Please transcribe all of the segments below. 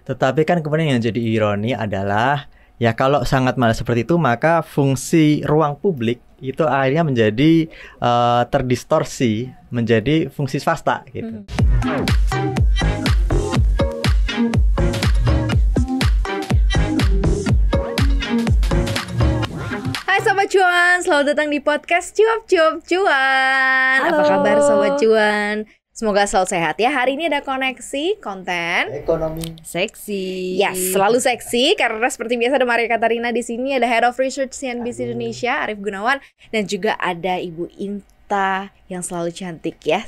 Tetapi kan kemudian yang jadi ironi adalah ya kalau sangat malas seperti itu maka fungsi ruang publik itu akhirnya menjadi terdistorsi menjadi fungsi swasta gitu. Hai Sobat Cuan, selamat datang di podcast Cuap Cuan. Halo. Apa kabar Sobat Cuan? Semoga selalu sehat ya. Hari ini ada koneksi konten Ekonomi seksi. Yes, selalu seksi karena seperti biasa ada Maria Katarina di sini, ada Head of Research CNBC Indonesia Arief Gunawan, dan juga ada Ibu Inta yang selalu cantik ya,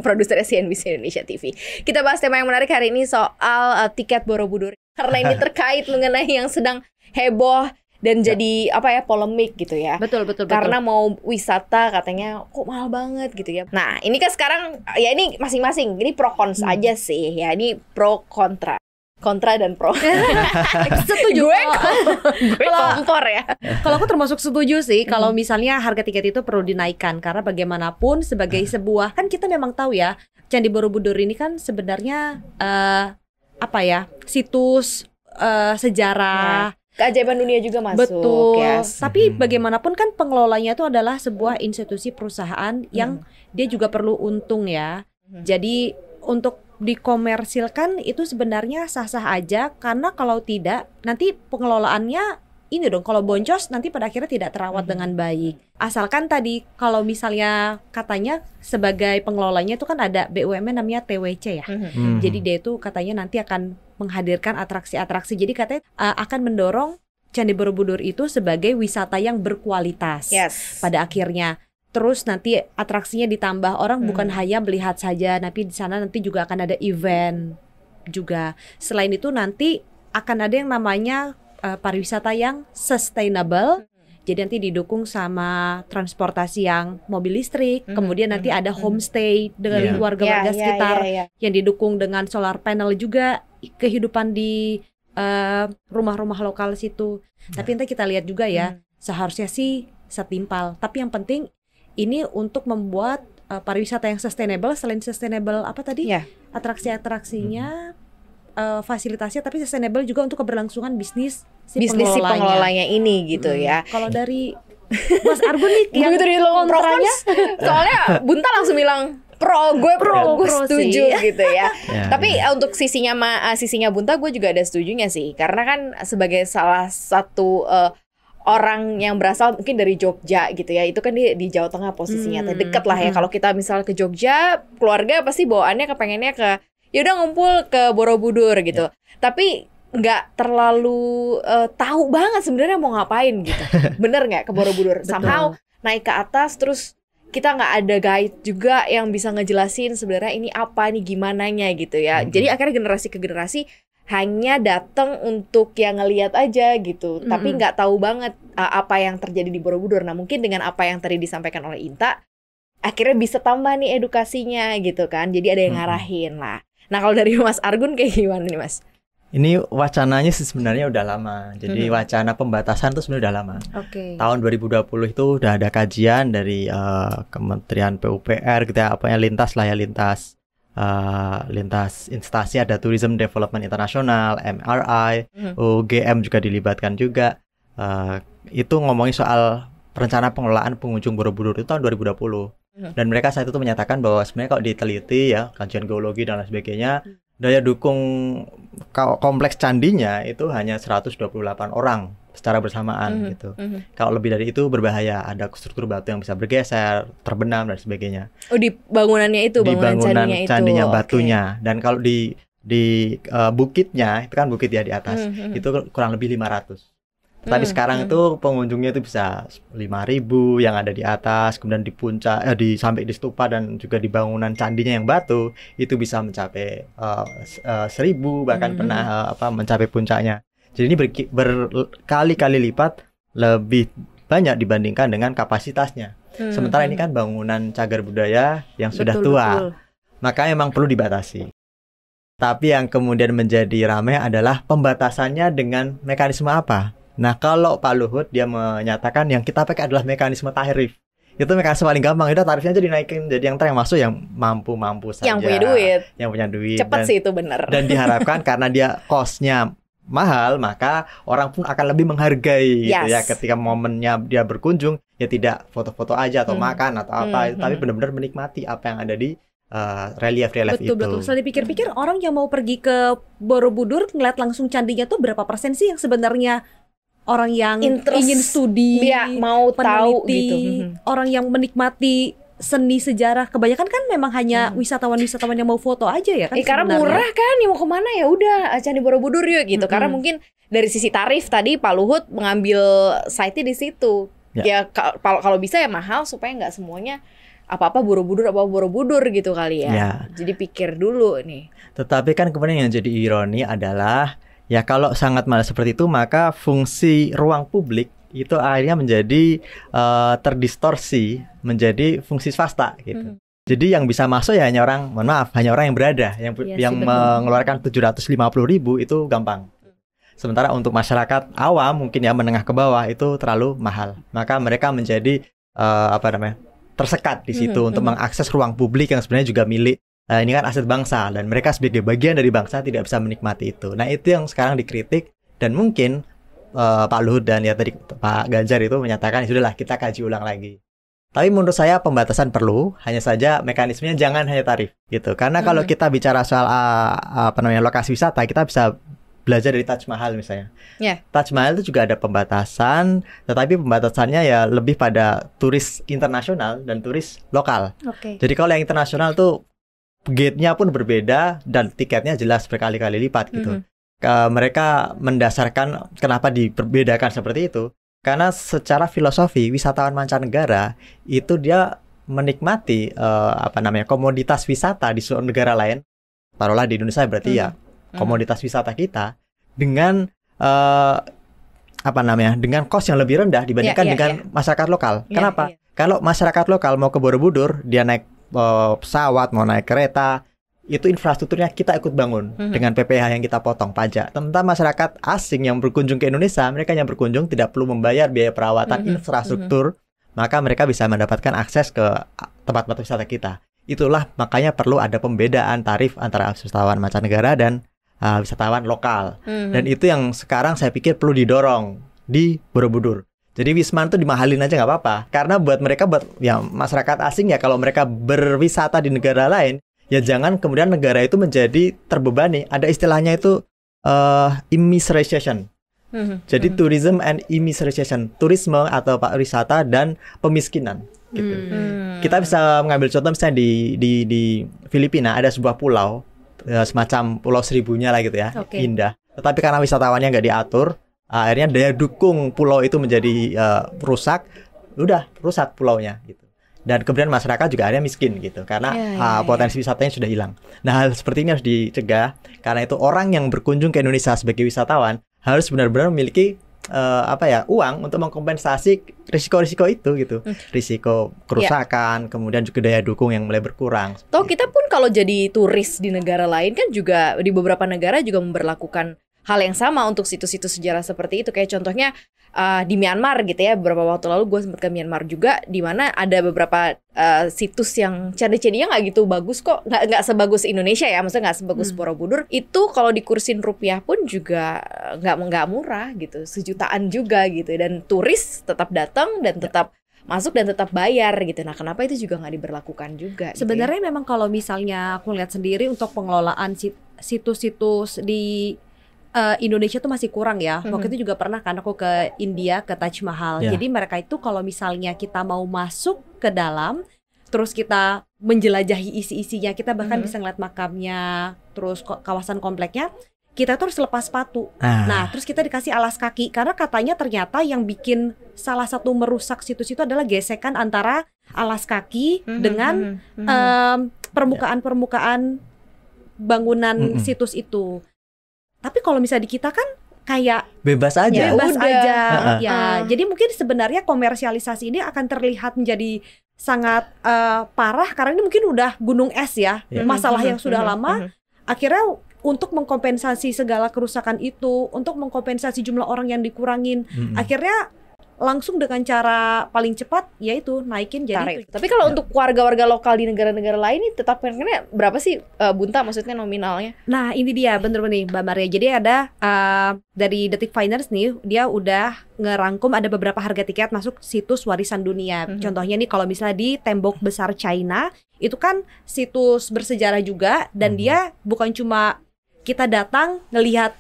produser CNBC Indonesia TV. Kita bahas tema yang menarik hari ini soal tiket Borobudur karena ini terkait mengenai yang sedang heboh dan jadi polemik gitu ya. Betul. Karena mau wisata katanya kok mahal banget gitu ya. Nah ini kan sekarang ya ini masing-masing, ini pro cons aja sih ya. Ini pro kontra dan pro. Setuju. gue kompor ya. Kalau aku termasuk setuju sih kalau misalnya harga tiket itu perlu dinaikkan, karena bagaimanapun sebagai sebuah, kan kita memang tahu ya, Candi Borobudur ini kan sebenarnya situs sejarah. Keajaiban dunia juga masuk. Betul. Yes. Tapi bagaimanapun kan pengelolanya itu adalah sebuah institusi perusahaan yang dia juga perlu untung ya. Jadi untuk dikomersilkan itu sebenarnya sah-sah aja, karena kalau tidak nanti pengelolaannya ini dong, kalau boncos nanti pada akhirnya tidak terawat dengan baik. Asalkan tadi kalau misalnya katanya sebagai pengelolanya itu kan ada BUMN namanya TWC ya. Jadi dia itu katanya nanti akan menghadirkan atraksi-atraksi. Jadi katanya akan mendorong Candi Borobudur itu sebagai wisata yang berkualitas. Yes. Pada akhirnya. Terus nanti atraksinya ditambah, orang bukan hanya melihat saja, tapi di sana nanti juga akan ada event juga. Selain itu nanti akan ada yang namanya pariwisata yang sustainable. Jadi nanti didukung sama transportasi yang mobil listrik, kemudian nanti ada homestay dengan warga-warga sekitar yang didukung dengan solar panel juga, kehidupan di rumah-rumah lokal situ. Tapi nanti kita lihat juga ya, seharusnya sih setimpal. Tapi yang penting ini untuk membuat pariwisata yang sustainable. Selain sustainable atraksi-atraksinya, fasilitasnya, tapi sustainable juga untuk keberlangsungan bisnis si pengelolanya ini gitu ya. Kalau dari Mas Argun nih yang kontranya, soalnya Bunta langsung bilang gue setuju gitu ya. Tapi untuk sisinya Bunta gue juga ada setujunya sih, karena kan sebagai salah satu orang yang berasal mungkin dari Jogja gitu ya, itu kan di Jawa Tengah posisinya, dekat lah ya. Kalau kita misal ke Jogja, keluarga pasti bawaannya kepengennya ke yaudah ngumpul ke Borobudur gitu. Tapi nggak terlalu tahu banget sebenarnya mau ngapain gitu. Bener nggak ke Borobudur? Somehow naik ke atas terus kita nggak ada guide juga yang bisa ngejelasin sebenarnya ini apa, ini gimananya gitu ya. Jadi akhirnya generasi ke generasi hanya datang untuk yang ngelihat aja gitu, tapi nggak tahu banget apa yang terjadi di Borobudur. Nah mungkin dengan apa yang tadi disampaikan oleh Inta, akhirnya bisa tambah nih edukasinya gitu kan. Jadi ada yang ngarahin lah. Nah kalau dari Mas Argun kayak gimana nih Mas? Ini wacananya sih sebenarnya udah lama. Jadi wacana pembatasan itu sebenarnya udah lama. Tahun 2020 itu udah ada kajian dari Kementerian PUPR gitu ya, lintas instansi, ada Tourism Development International, MRI, UGM juga dilibatkan juga. Itu ngomongin soal rencana pengelolaan pengunjung Borobudur itu tahun 2020. Dan mereka saat itu menyatakan bahwa sebenarnya kalau diteliti ya, kajian geologi dan lain sebagainya, daya dukung kompleks candinya itu hanya 128 orang secara bersamaan gitu. Kalau lebih dari itu berbahaya, ada struktur batu yang bisa bergeser, terbenam dan sebagainya. Oh, di bangunannya itu, bangunan candinya batunya. Dan kalau di bukitnya, itu kan bukit ya di atas, itu kurang lebih 500. Tapi sekarang itu pengunjungnya itu bisa 5.000 yang ada di atas, kemudian di puncak, sampai di stupa dan juga di bangunan candinya yang batu itu bisa mencapai 1.000, bahkan pernah mencapai puncaknya. Jadi ini berkali-kali lipat lebih banyak dibandingkan dengan kapasitasnya. Sementara ini kan bangunan cagar budaya yang sudah tua, maka memang perlu dibatasi. Tapi yang kemudian menjadi ramai adalah pembatasannya dengan mekanisme apa? Nah, kalau Pak Luhut dia menyatakan yang kita pakai adalah mekanisme tarif. Itu mekanisme paling gampang. Udah tarifnya aja dinaikin, jadi yang masuk yang mampu saja. Yang punya duit. Yang punya duit. Cepet sih itu bener. Dan diharapkan karena dia cost-nya mahal, maka orang pun akan lebih menghargai gitu ya, ketika momennya dia berkunjung, ya tidak foto-foto aja atau makan atau apa, tapi benar-benar menikmati apa yang ada di relief-relief itu. Betul. Setelah dipikir-pikir, orang yang mau pergi ke Borobudur ngeliat langsung candinya tuh berapa persen sih yang sebenarnya orang yang ingin studi, mau tahu gitu. Orang yang menikmati seni sejarah, kebanyakan kan memang hanya wisatawan-wisatawan yang mau foto aja ya kan. Karena murah kan, ya mau kemana ya udah Candi Borobudur yuk gitu. Karena mungkin dari sisi tarif tadi Pak Luhut mengambil site-nya di situ. Ya kalau bisa ya mahal supaya nggak semuanya apa-apa Borobudur gitu kali ya. Jadi pikir dulu nih. Tetapi kan kemudian yang jadi ironi adalah ya kalau sangat mahal seperti itu, maka fungsi ruang publik itu akhirnya menjadi terdistorsi menjadi fungsi swasta gitu. Jadi yang bisa masuk ya hanya orang, mohon maaf, hanya orang yang berada, yang mengeluarkan 750.000 itu gampang. Sementara untuk masyarakat awam mungkin ya menengah ke bawah itu terlalu mahal. Maka mereka menjadi tersekat di situ untuk mengakses ruang publik yang sebenarnya juga milik ini kan aset bangsa, dan mereka sebagai bagian dari bangsa tidak bisa menikmati itu. Nah itu yang sekarang dikritik, dan mungkin Pak Luhut dan ya tadi Pak Ganjar itu menyatakan sudahlah kita kaji ulang lagi. Tapi menurut saya pembatasan perlu, hanya saja mekanismenya jangan hanya tarif gitu. Karena kalau kita bicara soal lokasi wisata, kita bisa belajar dari Taj Mahal misalnya. Taj Mahal itu juga ada pembatasan, tetapi pembatasannya ya lebih pada turis internasional dan turis lokal. Jadi kalau yang internasional tuh gate-nya pun berbeda dan tiketnya jelas berkali-kali lipat gitu. Mereka mendasarkan kenapa diperbedakan seperti itu, karena secara filosofi wisatawan mancanegara itu dia menikmati komoditas wisata di suatu negara lain. Taruhlah di Indonesia berarti ya komoditas wisata kita dengan dengan cost yang lebih rendah dibandingkan dengan masyarakat lokal. Kenapa? Kalau masyarakat lokal mau ke Borobudur, dia naik pesawat, mau naik kereta, itu infrastrukturnya kita ikut bangun dengan PPh yang kita potong pajak. Tentang masyarakat asing yang berkunjung ke Indonesia, mereka yang berkunjung tidak perlu membayar biaya perawatan infrastruktur, maka mereka bisa mendapatkan akses ke tempat-tempat wisata kita. Itulah makanya perlu ada pembedaan tarif antara wisatawan mancanegara dan wisatawan lokal. Dan itu yang sekarang saya pikir perlu didorong di Borobudur. Jadi Wisma itu dimahalin aja nggak apa-apa. Karena buat mereka, buat ya masyarakat asing ya, kalau mereka berwisata di negara lain, ya jangan kemudian negara itu menjadi terbebani. Ada istilahnya itu immiseration. Jadi tourism and immiseration, turisme atau pariwisata dan pemiskinan. Gitu. Kita bisa mengambil contoh misalnya di Filipina ada sebuah pulau, semacam Pulau Seribunya lah gitu ya, indah. Tetapi karena wisatawannya nggak diatur, akhirnya daya dukung pulau itu menjadi rusak, udah rusak pulaunya gitu. Dan kemudian masyarakat juga akhirnya miskin gitu, karena potensi wisatanya sudah hilang. Nah hal seperti ini harus dicegah, karena itu orang yang berkunjung ke Indonesia sebagai wisatawan harus benar-benar memiliki uang untuk mengkompensasi risiko-risiko itu gitu. Risiko kerusakan, kemudian juga daya dukung yang mulai berkurang. Toh kita pun kalau jadi turis di negara lain kan juga di beberapa negara juga memberlakukan hal yang sama untuk situs-situs sejarah seperti itu. Kayak contohnya di Myanmar gitu ya, beberapa waktu lalu gue sempat ke Myanmar juga, di mana ada beberapa situs yang candi-candinya nggak gitu bagus kok, nggak sebagus Indonesia ya, maksudnya nggak sebagus Borobudur. Itu kalau dikursin rupiah pun juga nggak murah gitu, sejutaan juga gitu, dan turis tetap datang dan tetap masuk dan tetap bayar gitu. Nah kenapa itu juga nggak diberlakukan juga? Sebenarnya gitu ya? Memang kalau misalnya aku lihat sendiri untuk pengelolaan situs-situs di Indonesia tuh masih kurang ya. Waktu itu juga pernah kan aku ke India, ke Taj Mahal. Jadi mereka itu kalau misalnya kita mau masuk ke dalam, terus kita menjelajahi isi-isinya, kita bahkan bisa ngeliat makamnya, terus kawasan kompleknya, kita tuh harus lepas sepatu. Nah, terus kita dikasih alas kaki, karena katanya ternyata yang bikin salah satu merusak situs itu adalah gesekan antara alas kaki dengan permukaan-permukaan bangunan situs itu. Tapi kalau misalnya di kita kan kayak bebas aja. Jadi mungkin sebenarnya komersialisasi ini akan terlihat menjadi sangat parah, karena ini mungkin udah gunung es ya, masalah yang sudah lama. Akhirnya untuk mengkompensasi segala kerusakan itu, untuk mengkompensasi jumlah orang yang dikurangin, akhirnya langsung dengan cara paling cepat yaitu naikin jadi. Tapi kalau untuk warga-warga lokal di negara-negara lain ini tetap kenaikannya berapa sih Bunta, maksudnya nominalnya? Nah ini dia bener nih Mbak Maria. Jadi ada dari Detik Finance nih, dia udah ngerangkum ada beberapa harga tiket masuk situs warisan dunia. Contohnya nih kalau misalnya di Tembok Besar China, itu kan situs bersejarah juga, dan dia bukan cuma kita datang ngelihat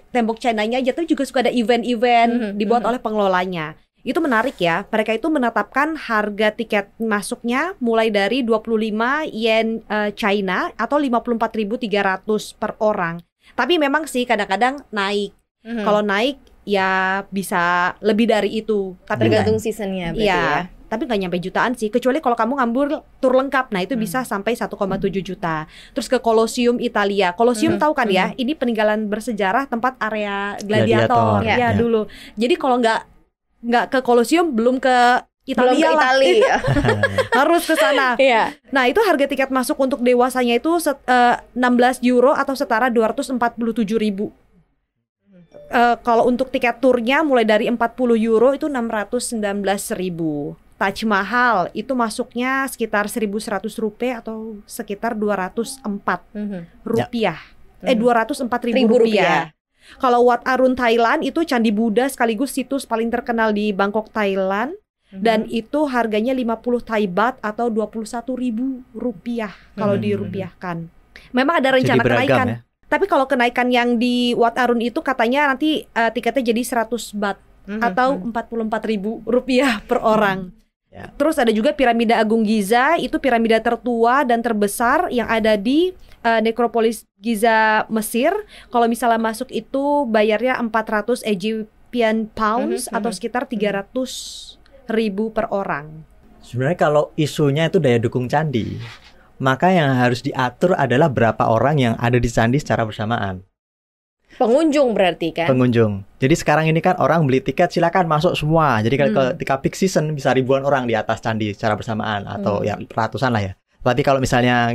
tembok China-nya aja, tapi juga suka ada event-event dibuat oleh pengelolanya. Itu menarik ya, mereka itu menetapkan harga tiket masuknya mulai dari 25 yen China atau 54.300 per orang. Tapi memang sih kadang-kadang naik. Kalau naik ya bisa lebih dari itu. Tapi tergantung seasonnya berarti ya. Tapi nggak nyampe jutaan sih, kecuali kalau kamu ngambil tur lengkap. Nah itu bisa sampai 1,7 juta. Terus ke Colosseum Italia. Colosseum tahu kan ya, ini peninggalan bersejarah tempat area gladiator ya dulu. Jadi kalau nggak ke Colosseum belum ke Italia lah. Harus ke sana. Nah itu harga tiket masuk untuk dewasanya itu 16 euro atau setara 247.000. Kalau untuk tiket turnya mulai dari 40 euro itu 619.000. Taj Mahal itu masuknya sekitar 1.100 rupiah atau sekitar 204 rupiah. 204.000 rupiah. Kalau Wat Arun Thailand itu Candi Buddha sekaligus situs paling terkenal di Bangkok, Thailand. Dan itu harganya 50 Thai baht atau 21.000 rupiah kalau dirupiahkan. Memang ada rencana kenaikan. Ya? Tapi kalau kenaikan yang di Wat Arun itu katanya nanti tiketnya jadi 100 baht atau 44.000 rupiah per orang. Terus ada juga piramida Agung Giza, itu piramida tertua dan terbesar yang ada di nekropolis Giza, Mesir. Kalau misalnya masuk itu bayarnya 400 Egyptian pounds atau sekitar 300.000 per orang. Sebenarnya kalau isunya itu daya dukung candi, maka yang harus diatur adalah berapa orang yang ada di candi secara bersamaan. Pengunjung berarti kan? Pengunjung. Jadi sekarang ini kan orang beli tiket silakan masuk semua. Jadi ketika peak season bisa ribuan orang di atas candi secara bersamaan atau ya ratusan lah ya. Berarti kalau misalnya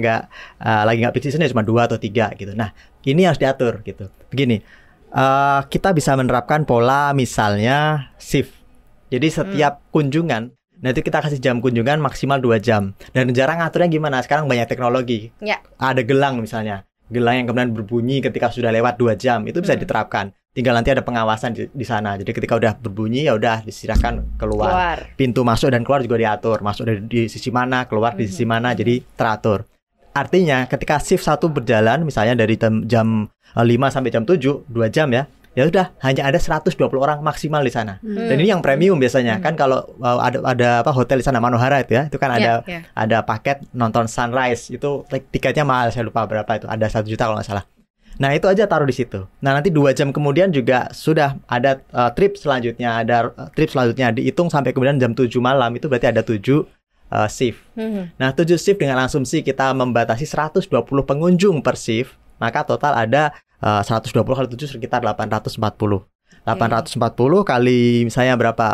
lagi nggak peak season ya cuma 2 atau 3 gitu. Nah ini harus diatur gitu. Begini, kita bisa menerapkan pola misalnya shift. Jadi setiap kunjungan, nanti kita kasih jam kunjungan maksimal 2 jam. Dan jarang ngaturnya gimana? Sekarang banyak teknologi. Ada gelang misalnya. Gelang yang kemudian berbunyi ketika sudah lewat 2 jam. Itu bisa diterapkan. Tinggal nanti ada pengawasan di sana. Jadi ketika udah berbunyi ya udah disilahkan keluar. Pintu masuk dan keluar juga diatur. Masuk di sisi mana, keluar di sisi mana. Jadi teratur. Artinya ketika shift 1 berjalan, misalnya dari jam 5 sampai jam 7, 2 jam ya. Ya sudah, hanya ada 120 orang maksimal di sana. Dan ini yang premium biasanya. Kan kalau ada hotel di sana Manohara itu kan ada paket nonton sunrise, itu tiketnya mahal, saya lupa berapa itu. Ada 1 juta kalau nggak salah. Nah, itu aja taruh di situ. Nah, nanti 2 jam kemudian juga sudah ada trip selanjutnya, dihitung sampai kemudian jam 7 malam, itu berarti ada 7 shift. Nah, 7 shift dengan asumsi kita membatasi 120 pengunjung per shift, maka total ada 120 kali 7 sekitar 840. 840 kali misalnya berapa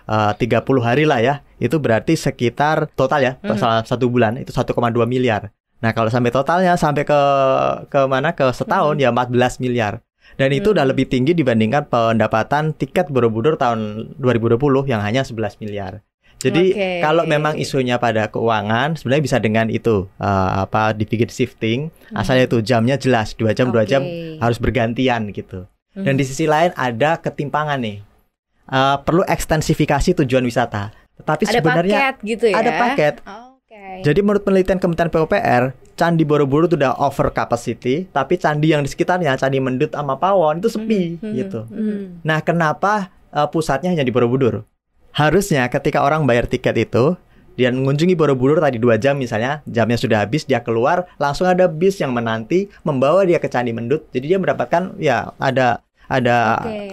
30 hari lah ya. Itu berarti sekitar total ya satu bulan itu 1,2 miliar. Nah, kalau sampai totalnya sampai ke mana ke setahun ya 14 miliar. Dan itu udah lebih tinggi dibandingkan pendapatan tiket Borobudur tahun 2020 yang hanya 11 miliar. Jadi kalau memang isunya pada keuangan, sebenarnya bisa dengan itu dibikin shifting, asalnya itu jamnya jelas 2 jam 2 jam harus bergantian gitu. Dan di sisi lain ada ketimpangan nih, perlu ekstensifikasi tujuan wisata. Tetapi ada sebenarnya paket gitu ya? Ada paket. Jadi menurut penelitian Kementerian PUPR, Candi Borobudur itu udah over capacity, tapi candi yang di sekitarnya, Candi Mendut sama Pawon itu sepi gitu. Nah, kenapa pusatnya hanya di Borobudur? Harusnya ketika orang bayar tiket itu, dia mengunjungi Borobudur tadi 2 jam misalnya, jamnya sudah habis, dia keluar, langsung ada bis yang menanti membawa dia ke Candi Mendut. Jadi dia mendapatkan ya ada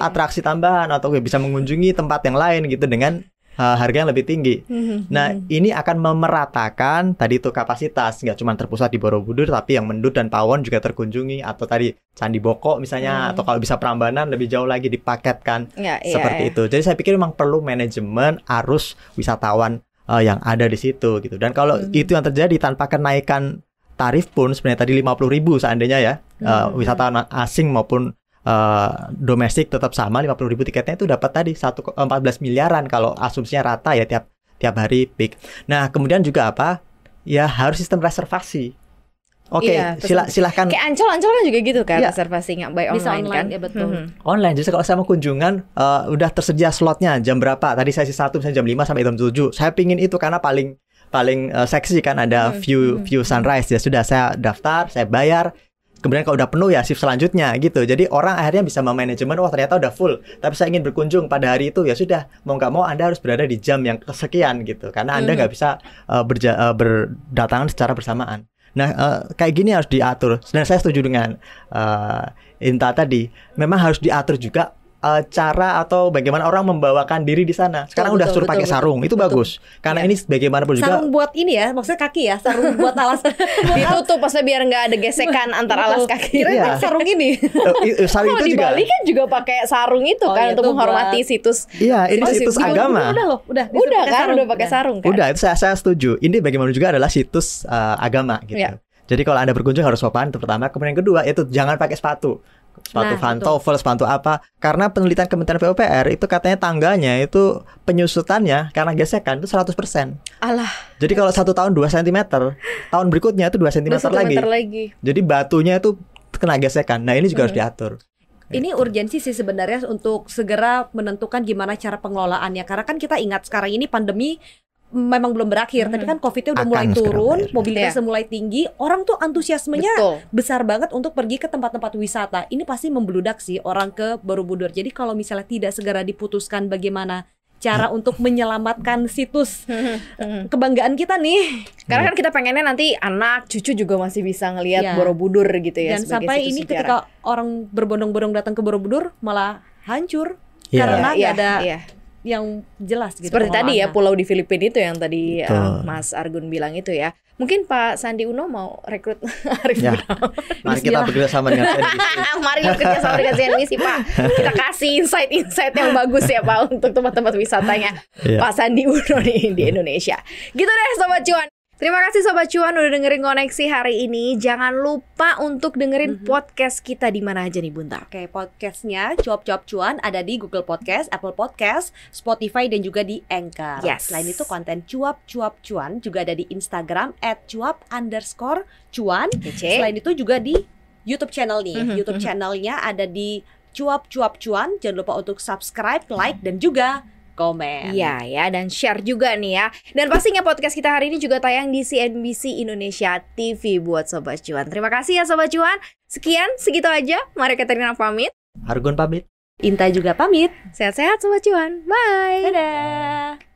atraksi tambahan atau bisa mengunjungi tempat yang lain gitu dengan harga yang lebih tinggi. Nah, ini akan memeratakan tadi itu kapasitas, nggak cuma terpusat di Borobudur, tapi yang Mendut dan Pawon juga terkunjungi, atau tadi Candi Boko misalnya, atau kalau bisa Prambanan lebih jauh lagi dipaketkan seperti itu. Jadi saya pikir memang perlu manajemen arus wisatawan yang ada di situ gitu. Dan kalau itu yang terjadi tanpa kenaikan tarif pun sebenarnya tadi 50.000 seandainya ya, wisatawan asing maupun domestik tetap sama 50.000 tiketnya itu dapat tadi 14 miliaran kalau asumsinya rata ya tiap hari peak. Nah, kemudian juga apa? Ya harus sistem reservasi. Oke, silahkan. Kayak Ancol kan juga gitu kan, reservasinya by online kan. Ya betul. Online. Jadi kalau saya mau kunjungan udah tersedia slotnya jam berapa? Tadi sesi 1 misalnya jam 5 sampai jam 7. Saya pingin itu karena paling seksi kan ada view sunrise. Ya sudah, saya daftar, saya bayar. Kemudian kalau udah penuh ya shift selanjutnya gitu. Jadi orang akhirnya bisa memanajemen, wah ternyata udah full. Tapi saya ingin berkunjung pada hari itu, ya sudah, mau nggak mau Anda harus berada di jam yang kesekian gitu. Karena Anda nggak bisa berdatangan secara bersamaan. Nah, kayak gini harus diatur. Dan saya setuju dengan Inta tadi. Memang harus diatur juga cara atau bagaimana orang membawakan diri di sana. Sekarang udah suruh pakai sarung, itu bagus. Karena ini bagaimanapun juga sarung buat ini ya, maksudnya kaki ya, sarung buat alas. Ditutup pasnya biar nggak ada gesekan antara alas kaki. Kira sarung ini. Sarung itu di juga. Bali kan juga pakai sarung itu kan untuk menghormati situs. Iya, ini situs agama. Udah kan, udah pakai sarung kan. Udah, itu saya setuju. Ini bagaimana juga adalah situs agama gitu. Jadi kalau Anda berkunjung harus sopan, itu pertama. Kemudian yang kedua, itu jangan pakai sepatu pantofel, sepatu apa. Karena penelitian Kementerian PUPR itu katanya tangganya itu penyusutannya karena gesekan itu 100%. Alah. Jadi kalau 1 tahun 2 cm, tahun berikutnya itu 2 cm lagi. Jadi batunya itu kena gesekan. Nah, ini juga harus diatur. Ini urgensi sih sebenarnya untuk segera menentukan gimana cara pengelolaannya. Karena kan kita ingat sekarang ini pandemi memang belum berakhir, tapi kan COVID-nya udah mulai turun, mobilitasnya mulai tinggi, orang tuh antusiasmenya besar banget untuk pergi ke tempat-tempat wisata. Ini pasti membludak sih orang ke Borobudur. Jadi kalau misalnya tidak segera diputuskan bagaimana cara untuk menyelamatkan situs kebanggaan kita nih. Karena kan kita pengennya nanti anak, cucu juga masih bisa ngelihat Borobudur gitu ya. Dan sampai ini sejarah. Ketika orang berbondong-bondong datang ke Borobudur malah hancur karena nggak ada yang jelas gitu. Seperti tadi ya, pulau di Filipina itu yang tadi Mas Argun bilang itu ya. Mungkin Pak Sandi Uno mau rekrut Arif Gunawan. Mari kita bekerja sama dengan CNBC. Mari bekerja sama dengan CNBC, Pak. Kita kasih insight yang bagus ya Pak untuk tempat-tempat wisatanya Pak Sandi Uno di Indonesia. Gitu deh Sobat Cuan. Terima kasih Sobat Cuan udah dengerin Koneksi hari ini. Jangan lupa untuk dengerin podcast kita di mana aja nih Bunta. Oke, podcastnya Cuap-Cuap Cuan ada di Google Podcast, Apple Podcast, Spotify dan juga di Anchor. Selain itu konten Cuap-Cuap Cuan juga ada di Instagram @cuap_cuan. Selain itu juga di YouTube channel nih. YouTube channelnya ada di Cuap-Cuap Cuan. Jangan lupa untuk subscribe, like dan juga komen. Iya ya, dan share juga nih ya. Dan pastinya podcast kita hari ini juga tayang di CNBC Indonesia TV buat Sobat Cuan. Terima kasih ya Sobat Cuan. Sekian, segitu aja. Mari Katerina pamit. Argun pamit. Inta juga pamit. Sehat-sehat Sobat Cuan. Bye. Dadah.